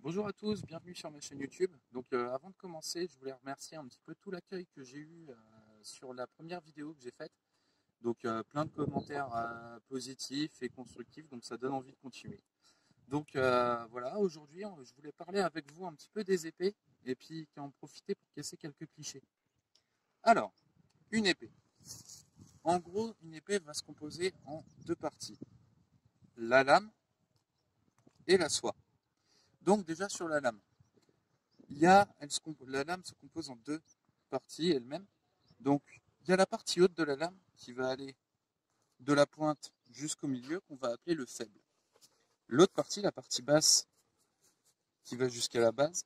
Bonjour à tous, bienvenue sur ma chaîne YouTube. Avant de commencer, je voulais remercier un petit peu tout l'accueil que j'ai eu sur la première vidéo que j'ai faite. Plein de commentaires positifs et constructifs, donc ça donne envie de continuer. Voilà, aujourd'hui je voulais parler avec vous un petit peu des épées et puis en profiter pour casser quelques clichés. Alors, une épée. En gros, une épée va se composer en deux parties. La lame et la soie. Donc déjà sur la lame. La lame se compose en deux parties elle-même. Donc, il y a la partie haute de la lame qui va aller de la pointe jusqu'au milieu, qu'on va appeler le faible. L'autre partie, la partie basse, qui va jusqu'à la base,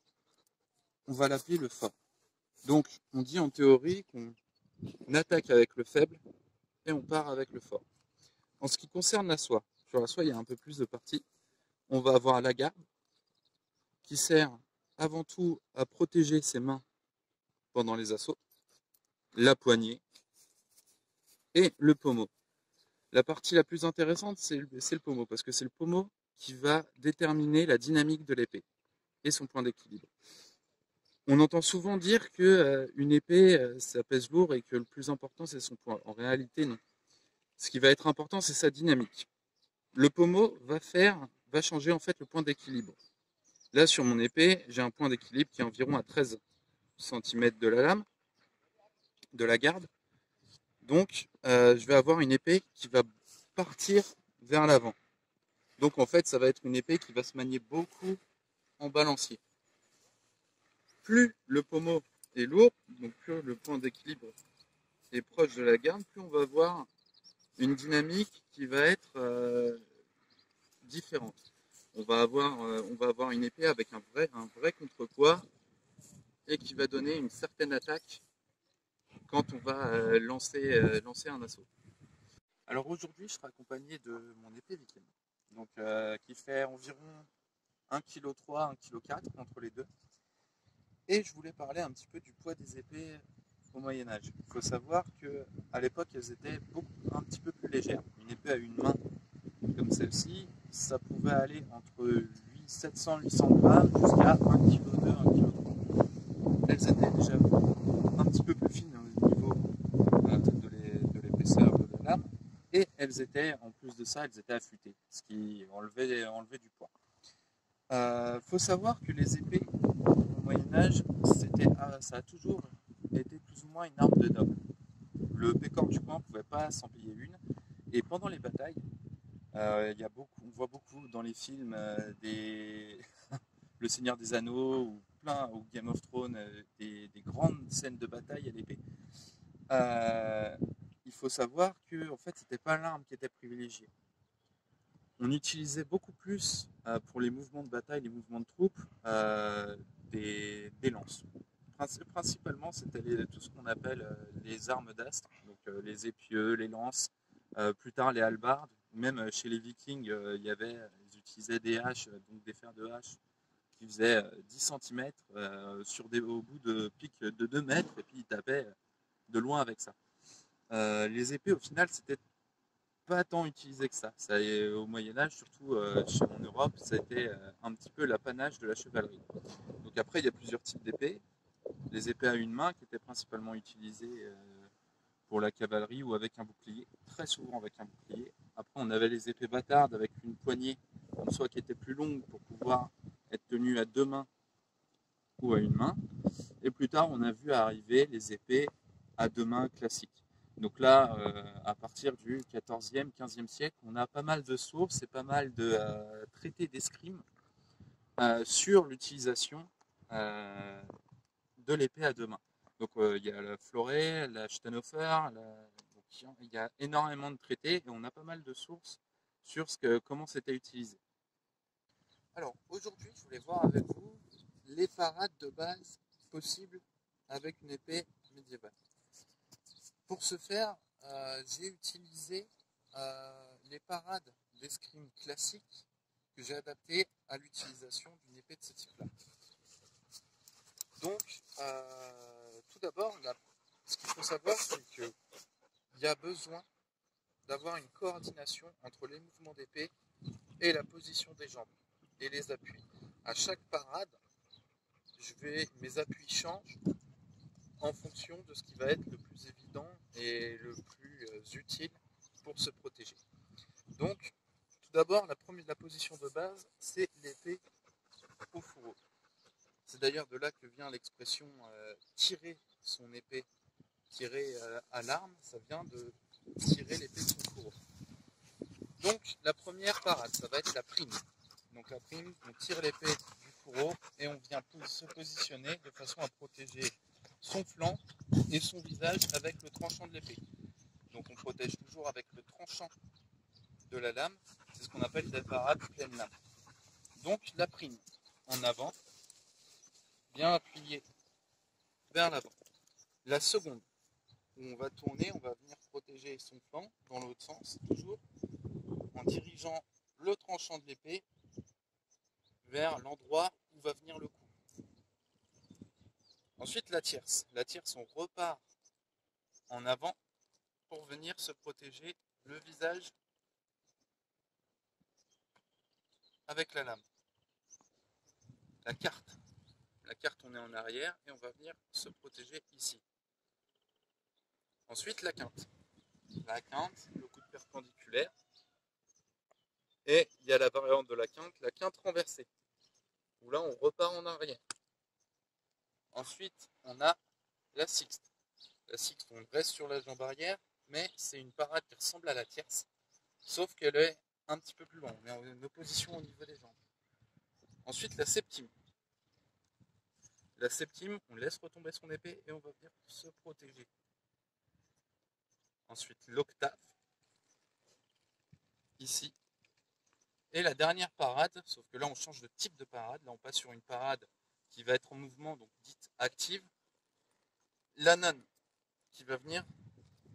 on va l'appeler le fort. Donc, on dit en théorie qu'on attaque avec le faible et on part avec le fort. En ce qui concerne la soie, sur la soie, il y a un peu plus de parties. On va avoir la garde, qui sert avant tout à protéger ses mains pendant les assauts, la poignée et le pommeau. La partie la plus intéressante, c'est le pommeau, parce que c'est le pommeau qui va déterminer la dynamique de l'épée et son point d'équilibre. On entend souvent dire qu'une épée, ça pèse lourd et que le plus important, c'est son poids. En réalité, non. Ce qui va être important, c'est sa dynamique. Le pommeau va changer en fait le point d'équilibre. Là, sur mon épée, j'ai un point d'équilibre qui est environ à 13 cm de la lame, de la garde. Donc, je vais avoir une épée qui va partir vers l'avant. Donc en fait, ça va être une épée qui va se manier beaucoup en balancier. Plus le pommeau est lourd, donc plus le point d'équilibre est proche de la garde, plus on va avoir une dynamique qui va être différente. On va avoir une épée avec un vrai contrepoids et qui va donner une certaine attaque quand on va lancer un assaut. Alors aujourd'hui, je serai accompagné de mon épée viking, qui fait environ 1,3 kg, 1,4 kg entre les deux. Et je voulais parler un petit peu du poids des épées au Moyen-Âge. Il faut savoir qu'à l'époque, elles étaient un petit peu plus légères. Une épée à une main comme celle-ci, ça pouvait aller entre 700-800 grammes jusqu'à 1,2 kg, 1,3 kg. Elles étaient déjà un petit peu plus fines au niveau de l'épaisseur de la lame. Et elles étaient, en plus de ça, elles étaient affûtées, ce qui enlevait du poids. Faut savoir que les épées au Moyen-Âge, ça a toujours été plus ou moins une arme de noble. Le pécor du coin ne pouvait pas s'en payer une. Et pendant les batailles, on voit beaucoup dans les films Le Seigneur des Anneaux ou Game of Thrones, des grandes scènes de bataille à l'épée. Il faut savoir que en fait, c'était pas l'arme qui était privilégiée. On utilisait beaucoup plus pour les mouvements de bataille, les mouvements de troupes, des lances. Principalement, c'était tout ce qu'on appelle les armes d'astre, les épieux, les lances, plus tard les hallebardes. Même chez les Vikings, ils utilisaient des haches, donc des fers de hache qui faisaient 10 cm au bout de pics de 2 mètres, et puis ils tapaient de loin avec ça. Les épées, au final, c'était pas tant utilisé que ça. Au Moyen-Âge, surtout en Europe, ça a été un petit peu l'apanage de la chevalerie. Donc après, il y a plusieurs types d'épées. Les épées à une main qui étaient principalement utilisées pour la cavalerie ou avec un bouclier, très souvent avec un bouclier. Après, on avait les épées bâtardes avec une poignée en soi qui était plus longue pour pouvoir être tenue à deux mains ou à une main. Et plus tard, on a vu arriver les épées à deux mains classiques. Donc là, à partir du 14e, 15e siècle, on a pas mal de sources et pas mal de traités d'escrime sur l'utilisation de l'épée à deux mains. Il y a la Florey, la Steinhofer, il y a énormément de traités et on a pas mal de sources sur comment c'était utilisé. Alors aujourd'hui, je voulais voir avec vous les parades de base possibles avec une épée médiévale. Pour ce faire, j'ai utilisé les parades d'escrime classiques que j'ai adaptées à l'utilisation d'une épée de ce type-là. Donc, tout d'abord, ce qu'il faut savoir, c'est qu'il y a besoin d'avoir une coordination entre les mouvements d'épée et la position des jambes et les appuis. à chaque parade, mes appuis changent en fonction de ce qui va être le plus évident et le plus utile pour se protéger. Donc, tout d'abord, la position de base, c'est l'épée au fourreau. C'est d'ailleurs de là que vient l'expression tirer son épée, tirer à l'arme, ça vient de tirer l'épée de son fourreau. Donc, la première parade, ça va être la prime. Donc la prime, on tire l'épée du fourreau et on vient se positionner de façon à protéger son flanc et son visage avec le tranchant de l'épée. Donc on protège toujours avec le tranchant de la lame, c'est ce qu'on appelle des parades pleine lame. Donc la prime en avant, bien appuyée vers l'avant. La seconde, où on va tourner, on va venir protéger son flanc dans l'autre sens, toujours en dirigeant le tranchant de l'épée vers l'endroit où va venir le coup. Ensuite la tierce. La tierce, on repart en avant pour venir se protéger le visage avec la lame. La carte. La carte, on est en arrière et on va venir se protéger ici. Ensuite la quinte. La quinte, le coup de perpendiculaire. Et il y a la variante de la quinte renversée, où là on repart en arrière. Ensuite, on a la sixte. La sixte, on reste sur la jambe arrière, mais c'est une parade qui ressemble à la tierce, sauf qu'elle est un petit peu plus loin. On est en opposition au niveau des jambes. Ensuite, la septime. La septime, on laisse retomber son épée et on va venir se protéger. Ensuite, l'octave, ici. Et la dernière parade, sauf que là on change de type de parade, là on passe sur une parade qui va être en mouvement, donc dite active. La none, qui va venir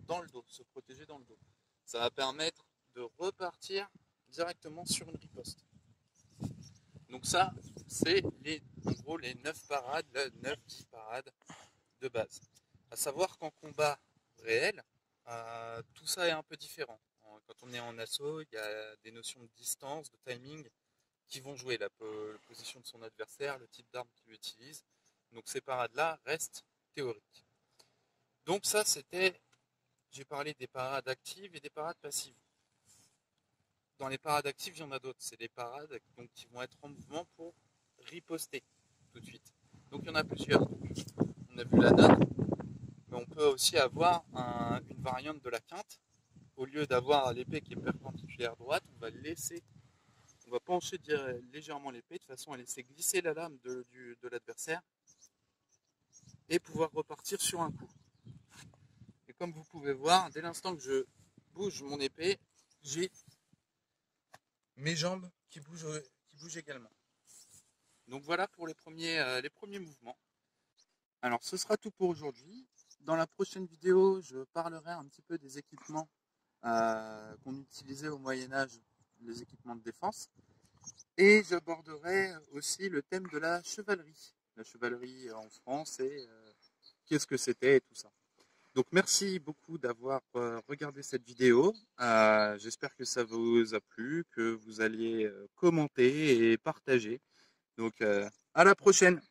dans le dos, se protéger dans le dos. Ça va permettre de repartir directement sur une riposte. Donc ça, c'est en gros les 9 parades, 9-10 parades de base. À savoir qu'en combat réel, tout ça est un peu différent. Quand on est en assaut, il y a des notions de distance, de timing qui vont jouer la position de son adversaire, le type d'arme qu'il utilise. Donc ces parades-là restent théoriques. Donc ça, j'ai parlé des parades actives et des parades passives. Dans les parades actives, il y en a d'autres. C'est des parades donc, qui vont être en mouvement pour riposter tout de suite. Donc il y en a plusieurs. On a vu la none, mais on peut aussi avoir une variante de la quinte. Au lieu d'avoir l'épée qui est perpendiculaire droite, on va pencher légèrement l'épée de façon à laisser glisser la lame de l'adversaire et pouvoir repartir sur un coup. Et comme vous pouvez voir, dès l'instant que je bouge mon épée, j'ai mes jambes qui bougent également. Donc voilà pour les premiers mouvements. Alors ce sera tout pour aujourd'hui. Dans la prochaine vidéo, je parlerai un petit peu des équipements qu'on utilisait au Moyen-Âge, les équipements de défense. Et j'aborderai aussi le thème de la chevalerie. La chevalerie en France et qu'est-ce que c'était et tout ça. Donc merci beaucoup d'avoir regardé cette vidéo. J'espère que ça vous a plu, que vous alliez commenter et partager. Donc à la prochaine.